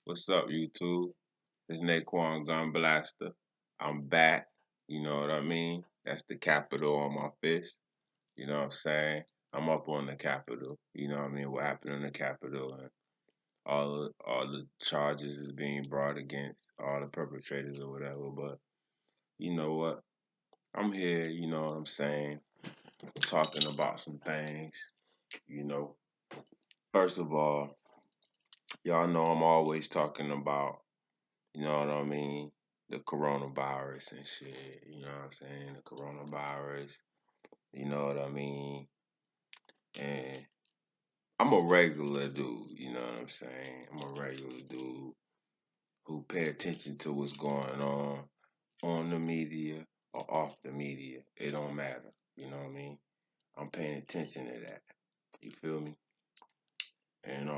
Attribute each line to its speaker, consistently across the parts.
Speaker 1: What's up, YouTube? It's Naquan Gun Blaster. I'm back. You know what I mean? That's the capital on my fist. You know what I'm saying? I'm up on the Capitol. You know what I mean? What happened in the Capitol and all the charges is being brought against all the perpetrators or whatever. But you know what? I'm here. You know what I'm saying? Talking about some things. You know, first of all, y'all know I'm always talking about. You know what I mean? The coronavirus and shit. You know what I'm saying? The coronavirus. You know what I mean? And I'm a regular dude. You know what I'm saying? I'm a regular dude who pay attention to what's going on the media or off the media. It don't matter. You know what I mean? I'm paying attention to that. You feel me? And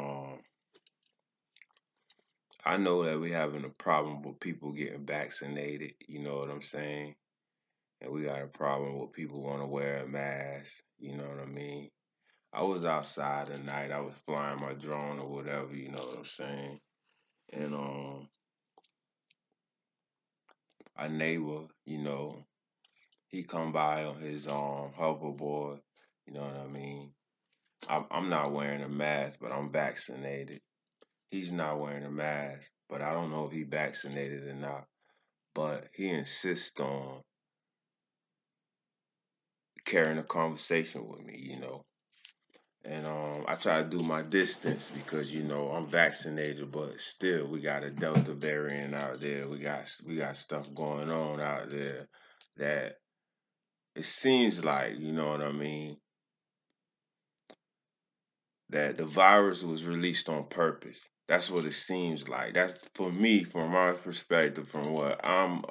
Speaker 1: I know that we having a problem with people getting vaccinated. You know what I'm saying? And we got a problem with people want to wear a mask. You know what I mean? I was outside tonight. I was flying my drone or whatever. You know what I'm saying? And a neighbor, he come by on his hoverboard. You know what I mean? I'm not wearing a mask, but I'm vaccinated. He's not wearing a mask, but I don't know if he vaccinated or not. But he insists on carrying a conversation with me. And I try to do my distance because I'm vaccinated, but still we got a Delta variant out there. We got stuff going on out there that it seems like what I mean, that the virus was released on purpose. That's what it seems like. That's for me, from my perspective, from what I'm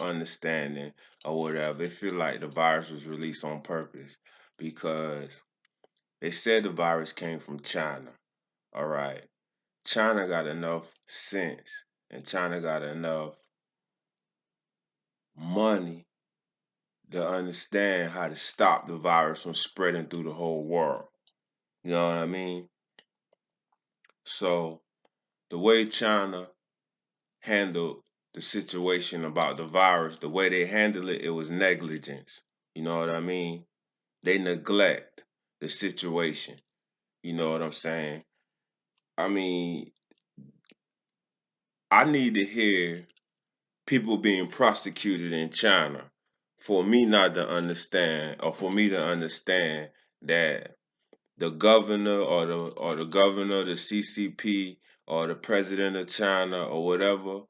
Speaker 1: understanding or whatever. It feel like the virus was released on purpose because they said the virus came from China. All right. China got enough sense and China got enough money to understand how to stop the virus from spreading through the whole world. You know what I mean? So the way China handled the situation about the virus, the way they handled it, it was negligence. You know what I mean? They neglect the situation. You know what I'm saying? I mean, I need to hear people being prosecuted in China for me not to understand or for me to understand that the governor or the governor, the CCP or the president of China or whatever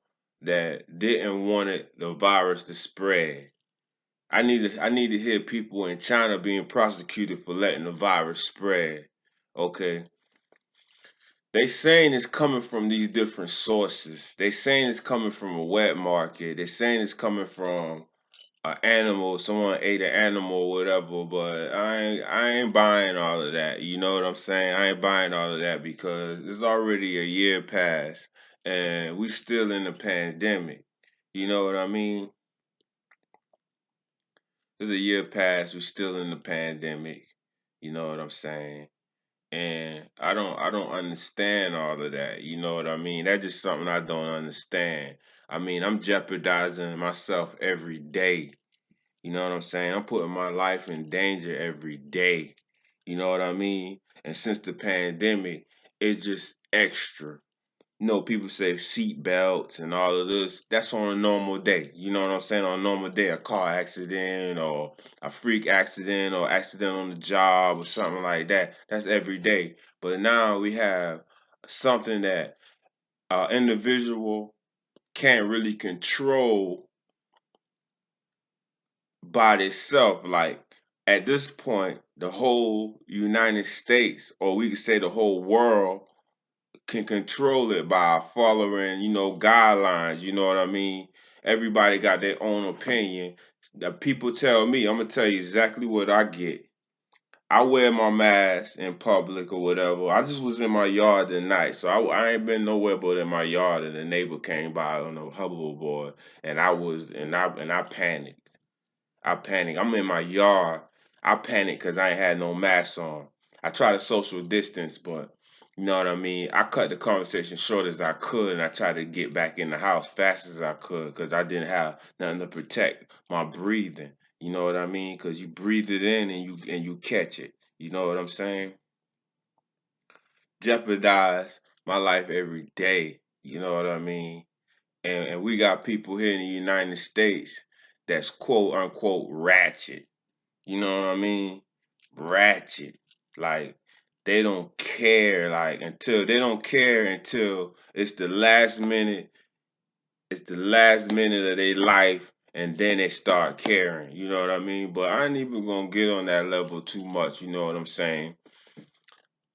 Speaker 1: that didn't want the virus to spread. I need to hear people in China being prosecuted for letting the virus spread. Okay. They saying it's coming from these different sources. They saying it's coming from a wet market. They saying it's coming from an animal, someone ate an animal or whatever, but I ain't buying all of that. You know what I'm saying? I ain't buying all of that because it's already a year past and we still in the pandemic. You know what I mean? There's a year past, we still in the pandemic. You know what I'm saying? And I don't understand all of that. You know what I mean? That's just something I don't understand. I mean, I'm jeopardizing myself every day. You know what I'm saying? I'm putting my life in danger every day. You know what I mean? And since the pandemic, it's just extra. People say seat belts and all of this. That's on a normal day. You know what I'm saying? On a normal day, a car accident or a freak accident or accident on the job or something like that. That's every day. But now we have something that an individual can't really control by itself. Like at this point, the whole United States, or we could say the whole world, can control it by following, guidelines. You know what I mean? Everybody got their own opinion. The people tell me, I'm gonna tell you exactly what I get. I wear my mask in public or whatever. I just was in my yard tonight, so I ain't been nowhere but in my yard. And the neighbor came by on a hoverboard, and I panicked. I panic. I'm in my yard. I panic because I ain't had no mask on. I try to social distance, but You know what I mean? I cut the conversation short as I could, and I tried to get back in the house fast as I could because I didn't have nothing to protect my breathing. You know what I mean? Because you breathe it in and you catch it. You know what I'm saying? Jeopardize my life every day. You know what I mean? And we got people here in the United States that's quote unquote ratchet. You know what I mean? Ratchet. Like they don't care until it's the last minute of their life and then they start caring. You know what I mean? But I ain't even gonna get on that level too much, you know what I'm saying?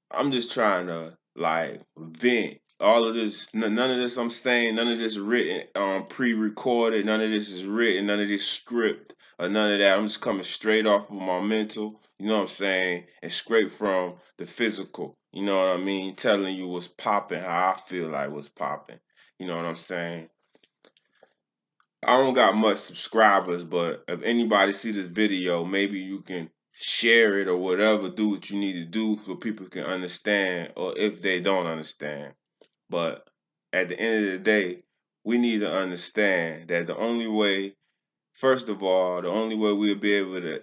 Speaker 1: I'm just trying to like vent. All of this, none of this I'm saying, none of this written, pre-recorded, none of this is written, none of this script, or none of that. I'm just coming straight off of my mental, you know what I'm saying, and straight from the physical, you know what I mean, telling you what's popping, how I feel like what's popping, you know what I'm saying. I don't got much subscribers, but if anybody see this video, maybe you can share it or whatever, do what you need to do so people can understand, or if they don't understand. But at the end of the day, we need to understand that the only way, first of all, the only way we'll be able to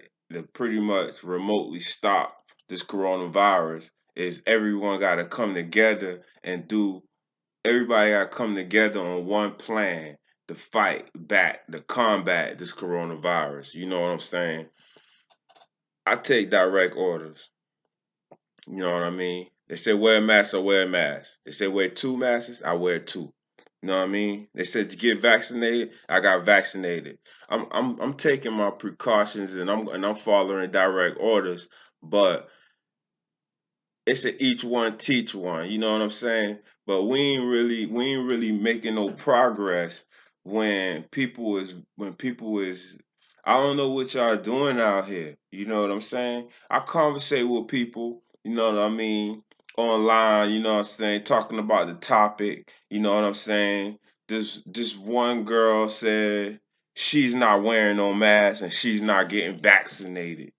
Speaker 1: pretty much remotely stop this coronavirus is everyone got to come together and do everybody got to come together on one plan to fight back, to combat this coronavirus. You know what I'm saying? I take direct orders. You know what I mean? They say wear a mask, I wear a mask. They say wear two masks, I wear two. You know what I mean? They said to get vaccinated, I got vaccinated. I'm taking my precautions and I'm following direct orders, but it's a each one teach one. You know what I'm saying? But we ain't really making no progress when people is I don't know what y'all doing out here. You know what I'm saying? I conversate with people, you know what I mean, online, you know what I'm saying, talking about the topic, you know what I'm saying? This one girl said she's not wearing no mask and she's not getting vaccinated.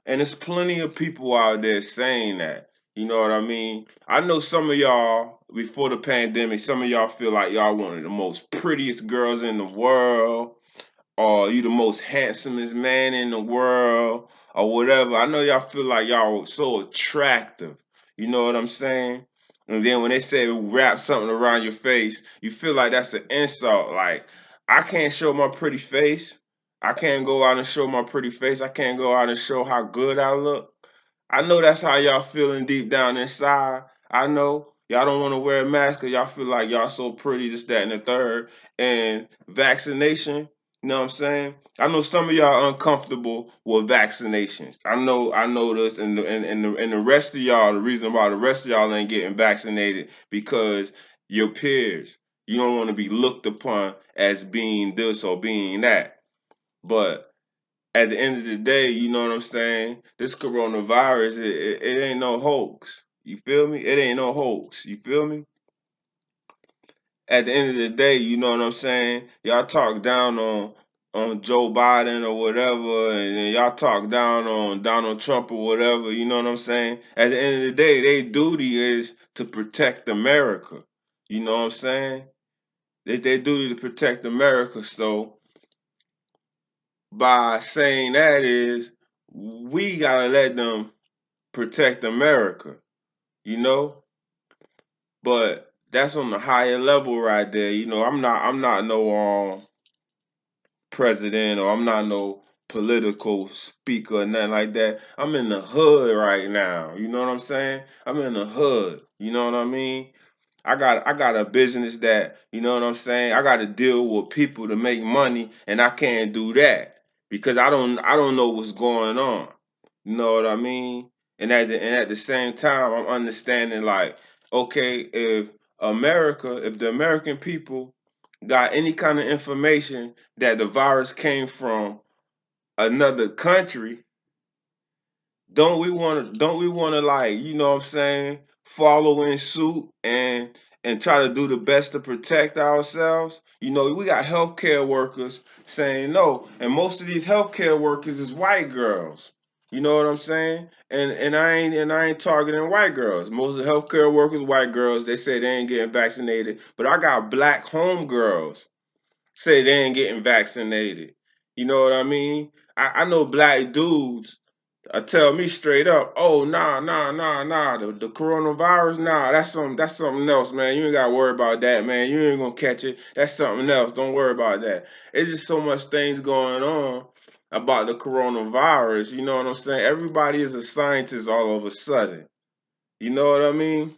Speaker 1: And there's plenty of people out there saying that. You know what I mean? I know some of y'all, before the pandemic, some of y'all feel like y'all one of the most prettiest girls in the world, or you the most handsomest man in the world, or whatever. I know y'all feel like y'all so attractive. You know what I'm saying? And then when they say wrap something around your face, you feel like that's an insult. Like, I can't show my pretty face. I can't go out and show my pretty face. I can't go out and show how good I look. I know that's how y'all feeling deep down inside. I know y'all don't want to wear a mask because y'all feel like y'all so pretty, this, that, and the third. And vaccination, you know what I'm saying? I know some of y'all uncomfortable with vaccinations. I know this, and the rest of y'all, the reason why the rest of y'all ain't getting vaccinated because your peers, you don't want to be looked upon as being this or being that. But at the end of the day, you know what I'm saying? This coronavirus, it ain't no hoax. You feel me? It ain't no hoax. You feel me? At the end of the day, you know what I'm saying? Y'all talk down on Joe Biden or whatever, and then y'all talk down on Donald Trump or whatever, you know what I'm saying? At the end of the day, their duty is to protect America. You know what I'm saying? They duty to protect America. So by saying that is we gotta let them protect America, you know? But that's on the higher level right there. You know, I'm not no president or I'm not no political speaker or nothing like that. I'm in the hood right now. You know what I'm saying? I'm in the hood. You know what I mean? I got a business that, you know what I'm saying? I got to deal with people to make money and I can't do that because I don't know what's going on. You know what I mean? And at the same time I'm understanding like okay, if the American people got any kind of information that the virus came from another country, don't we want to like, you know what I'm saying, follow in suit and try to do the best to protect ourselves? You know, we got healthcare workers saying no, and most of these healthcare workers is white girls. You know what I'm saying? And I ain't targeting white girls. Most of the healthcare workers, white girls, they say they ain't getting vaccinated. But I got black home girls say they ain't getting vaccinated. You know what I mean? I know black dudes tell me straight up, oh nah, the coronavirus, nah, that's something else, man. You ain't gotta worry about that, man. You ain't gonna catch it. That's something else. Don't worry about that. It's just so much things going on about the coronavirus. You know what I'm saying? Everybody is a scientist all of a sudden. You know what I mean?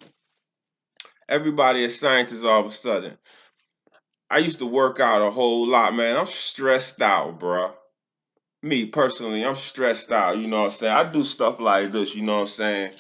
Speaker 1: Everybody is scientists all of a sudden. I used to work out a whole lot, man. I'm stressed out, bruh. Me personally, I'm stressed out. You know what I'm saying? I do stuff like this. You know what I'm saying?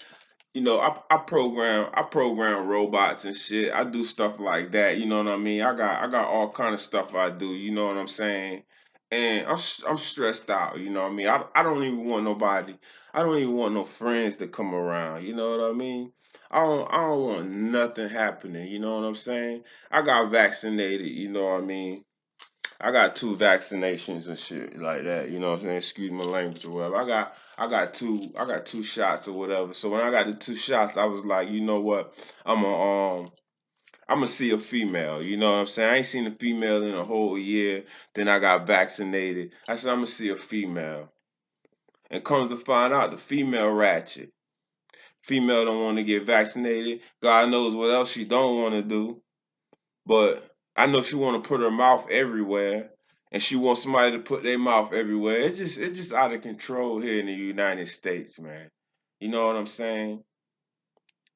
Speaker 1: I program robots and shit. I do stuff like that. You know what I mean? I got all kind of stuff I do. You know what I'm saying? And I'm stressed out. You know what I mean? I don't even want nobody. I don't even want no friends to come around. You know what I mean? I don't want nothing happening. You know what I'm saying? I got vaccinated. You know what I mean? I got two vaccinations and shit like that. You know what I'm saying? Excuse my language or whatever. I got two shots or whatever. So when I got the two shots, I was like, you know what? I'm a um I'm gonna see a female. You know what I'm saying? I ain't seen a female in a whole year. Then I got vaccinated. I said I'm gonna see a female. And comes to find out, the female ratchet. Female don't want to get vaccinated. God knows what else she don't want to do. But I know she want to put her mouth everywhere, and she wants somebody to put their mouth everywhere. It's just out of control here in the United States, man. You know what I'm saying?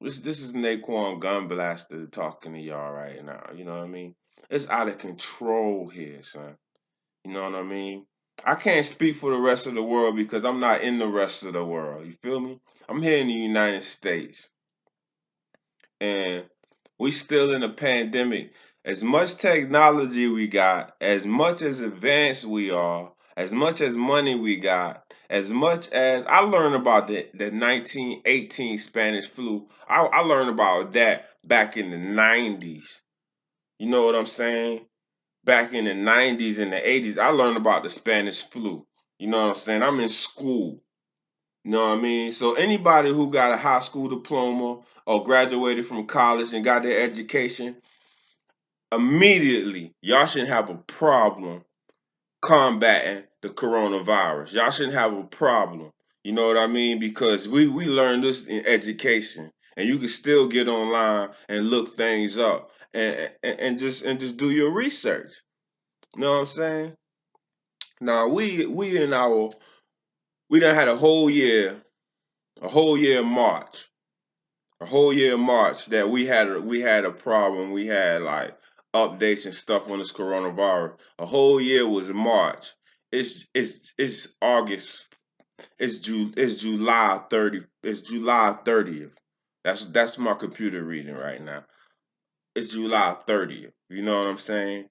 Speaker 1: This is Naquan Gun Blaster talking to y'all right now. You know what I mean? It's out of control here, son. You know what I mean? I can't speak for the rest of the world because I'm not in the rest of the world. You feel me? I'm here in the United States, and we still in a pandemic. As much technology we got, as much as advanced we are, as much as money we got, as much as I learned about the 1918 Spanish flu, I learned about that back in the 90s. You know what I'm saying? Back in the 90s and the 80s, I learned about the Spanish flu. You know what I'm saying? I'm in school. You know what I mean? So anybody who got a high school diploma or graduated from college and got their education, immediately y'all shouldn't have a problem combating the coronavirus. Y'all shouldn't have a problem. You know what I mean? Because we learned this in education, and you can still get online and look things up and just do your research. You know what I'm saying? Now we done had a whole year March that we had a problem. We had like updates and stuff on this coronavirus. A whole year was March. It's August. It's July 30. It's July 30th. That's my computer reading right now. It's July 30th. You know what I'm saying?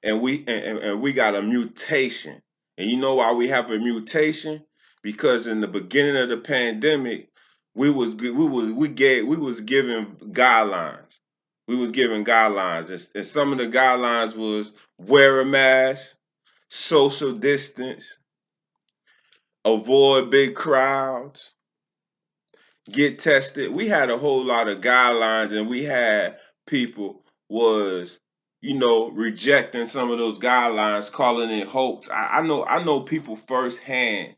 Speaker 1: And we got a mutation. And you know why we have a mutation? Because in the beginning of the pandemic, we was given guidelines. We was given guidelines, and some of the guidelines was wear a mask, social distance, avoid big crowds, get tested. We had a whole lot of guidelines, and we had people was rejecting some of those guidelines, calling it hoax. I know people firsthand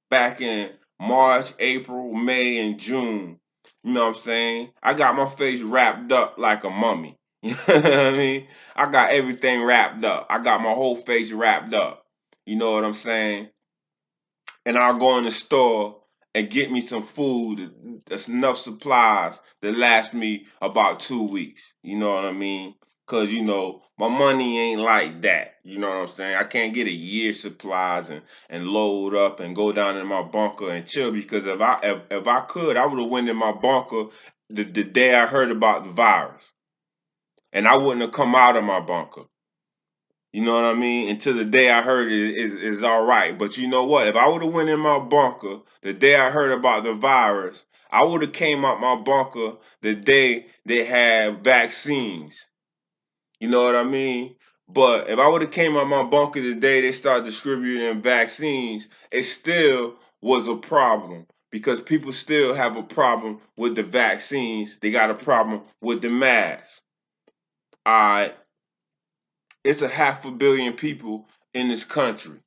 Speaker 1: back in March, April, May, and June. You know what I'm saying? I got my face wrapped up like a mummy. You know what I mean? I got everything wrapped up. I got my whole face wrapped up. You know what I'm saying? And I'll go in the store and get me some food that's enough supplies that last me about 2 weeks. You know what I mean? Cause my money ain't like that. You know what I'm saying? I can't get a year's supplies and load up and go down in my bunker and chill. Because if I could, I would have went in my bunker the day I heard about the virus, and I wouldn't have come out of my bunker. You know what I mean? Until the day I heard it is all right. But you know what? If I would have went in my bunker the day I heard about the virus, I would have came out my bunker the day they had vaccines. You know what I mean? But if I would have came out my bunker the day they start distributing vaccines, it still was a problem because people still have a problem with the vaccines. They got a problem with the masks. All right, it's a half a billion people in this country.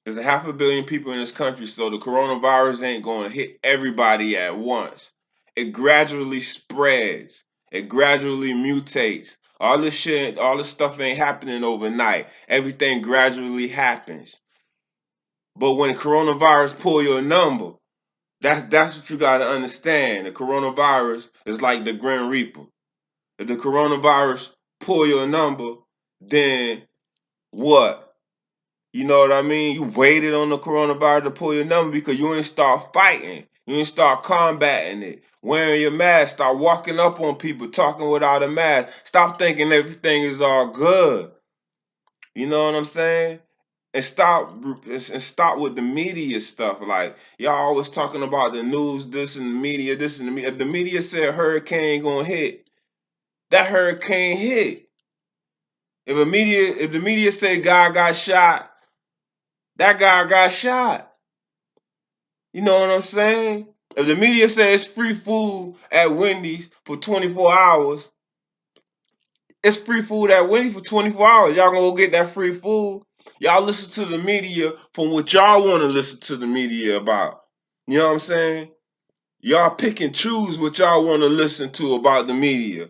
Speaker 1: There's a half a billion people in this country, so the coronavirus ain't going to hit everybody at once. It gradually spreads. It gradually mutates. All this shit, all this stuff ain't happening overnight. Everything gradually happens. But when coronavirus pull your number, that's what you gotta understand. The coronavirus is like the Grim Reaper. If the coronavirus pull your number, then what? You know what I mean? You waited on the coronavirus to pull your number because you ain't start fighting. You ain't start combating it. Wearing your mask, start walking up on people, talking without a mask. Stop thinking everything is all good. You know what I'm saying? And stop with the media stuff. Like y'all always talking about the news, this and the media, this and the media. If the media said hurricane gonna hit, that hurricane hit. If the media said guy got shot, that guy got shot. You know what I'm saying? If the media says free food at Wendy's for 24 hours, it's free food at Wendy's for 24 hours. Y'all gonna go get that free food. Y'all listen to the media from what y'all want to listen to the media about. You know what I'm saying? Y'all pick and choose what y'all want to listen to about the media.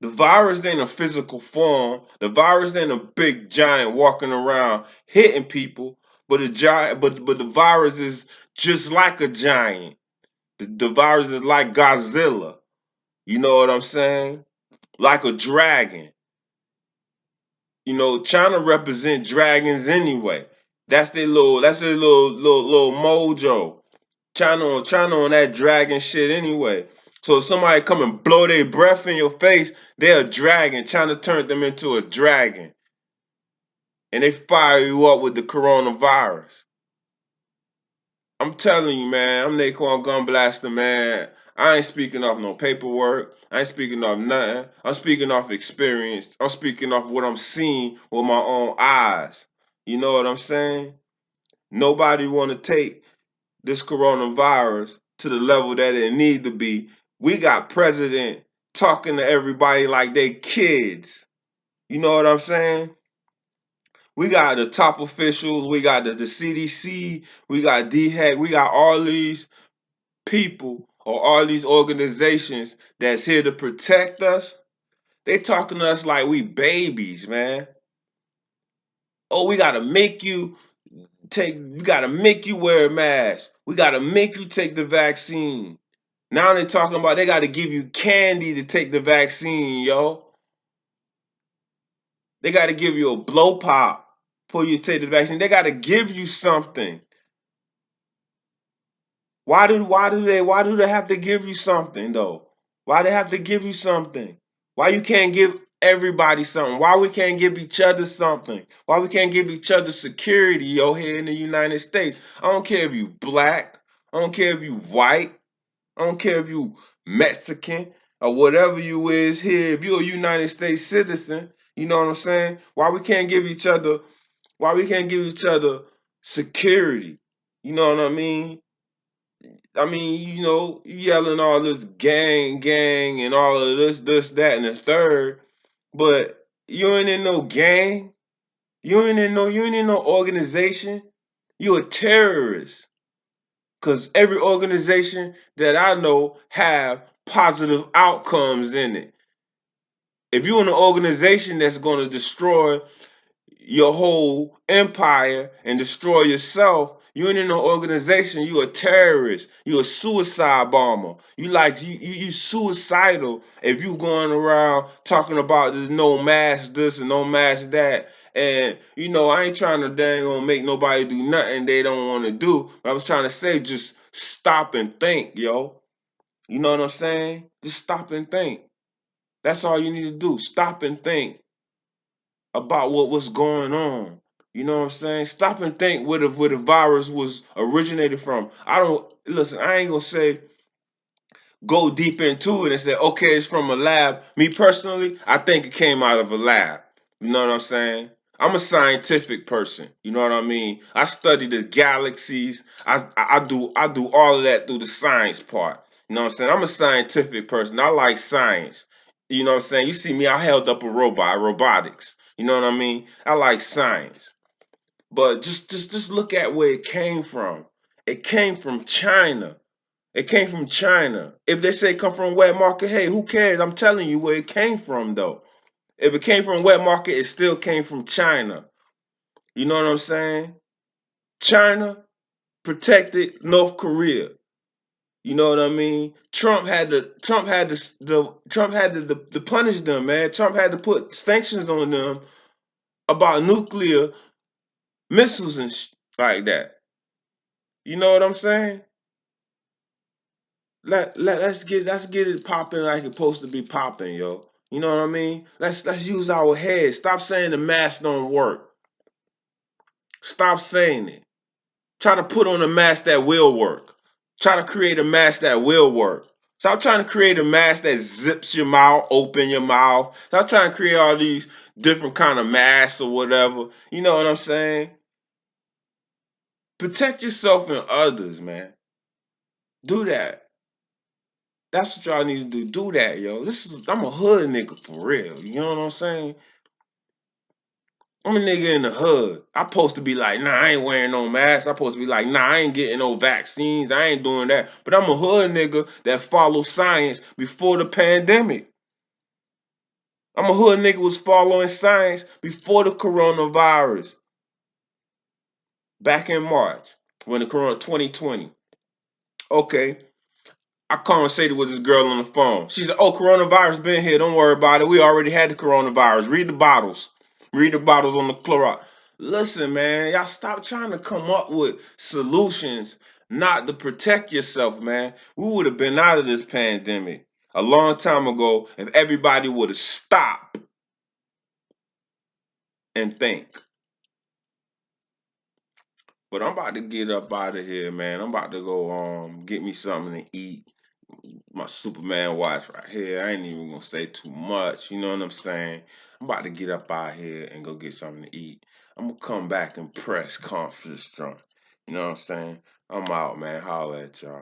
Speaker 1: The virus ain't a physical form. The virus ain't a big giant walking around hitting people. But a giant, but the virus is just like a giant. The virus is like Godzilla. You know what I'm saying? Like a dragon. You know, China represent dragons anyway. That's their little mojo. China on that dragon shit anyway. So if somebody come and blow their breath in your face, they're a dragon. China turned them into a dragon. And they fire you up with the coronavirus. I'm telling you, man, I'm Naquan Gun Blaster, man. I ain't speaking off no paperwork. I ain't speaking off nothing. I'm speaking off experience. I'm speaking off what I'm seeing with my own eyes. You know what I'm saying? Nobody want to take this coronavirus to the level that it need to be. We got president talking to everybody like they kids. You know what I'm saying? We got the top officials. We got the CDC. We got DHEC. We got all these people or all these organizations that's here to protect us. They talking to us like we babies, man. Oh, we gotta make you wear a mask. We gotta make you take the vaccine. Now they talking about they gotta give you candy to take the vaccine, yo. They gotta give you a blow pop before you take the vaccine. They gotta give you something. Why do they have to give you something though? Why they have to give you something? Why you can't give everybody something? Why we can't give each other something? Why we can't give each other security, yo, here in the United States? I don't care if you black, I don't care if you white, I don't care if you Mexican or whatever you is here. If you're a United States citizen, you know what I'm saying? Why we can't give each other security? You know what I mean? I mean, you yelling all this gang, gang, and all of this, that, and the third, but you ain't in no gang. You ain't in no organization. You a terrorist. Cause every organization that I know have positive outcomes in it. If you're in an organization that's gonna destroy your whole empire and destroy yourself. You ain't in no organization. You a terrorist. You a suicide bomber. You suicidal if you going around talking about there's no mask this and no mask that. And I ain't trying to dang on make nobody do nothing they don't want to do. But I was trying to say just stop and think, yo. You know what I'm saying? Just stop and think. That's all you need to do. Stop and think about what's going on. You know what I'm saying? Stop and think where the virus was originated from. I don't listen. I ain't gonna say go deep into it and say okay, it's from a lab. Me personally, I think it came out of a lab. You know what I'm saying? I'm a scientific person. You know what I mean? I study the galaxies. I do all of that through the science part. You know what I'm saying? I'm a scientific person. I like science. You know what I'm saying? You see me, I held up a robot, robotics. You know what I mean? I like science. But just look at where it came from. It came from China. It came from China. If they say it come from wet market, hey, who cares? I'm telling you where it came from though. If it came from wet market, it still came from China. You know what I'm saying? China protected North Korea. You know what I mean? Trump had to punish them, man. Trump had to put sanctions on them about nuclear missiles and like that. You know what I'm saying? Let's get it popping like it's supposed to be popping, yo. You know what I mean? Let's use our heads. Stop saying the mask don't work. Stop saying it. Try to put on a mask that will work. Try to create a mask that will work. Stop trying to create a mask that zips your mouth, open your mouth. Stop trying to create all these different kind of masks or whatever. You know what I'm saying? Protect yourself and others, man. Do that. That's what y'all need to do. Do that, yo. I'm a hood nigga for real. You know what I'm saying? I'm a nigga in the hood. I supposed to be like, nah, I ain't wearing no mask. I supposed to be like, nah, I ain't getting no vaccines. I ain't doing that. But I'm a hood nigga that follows science before the pandemic. I'm a hood nigga was following science before the coronavirus. Back in March, when the corona 2020. Okay. I conversated with this girl on the phone. She said, "Oh, coronavirus been here. Don't worry about it. We already had the coronavirus. Read the bottles. Read the bottles on the Clorox." Listen, man, y'all stop trying to come up with solutions not to protect yourself, man. We would have been out of this pandemic a long time ago if everybody would have stopped and think. But I'm about to get up out of here, man. I'm about to go get me something to eat. My Superman watch right here. I ain't even gonna say too much. You know what I'm saying? I'm about to get up out here and go get something to eat. I'm gonna come back and press conference strong. You know what I'm saying? I'm out, man. Holla at y'all.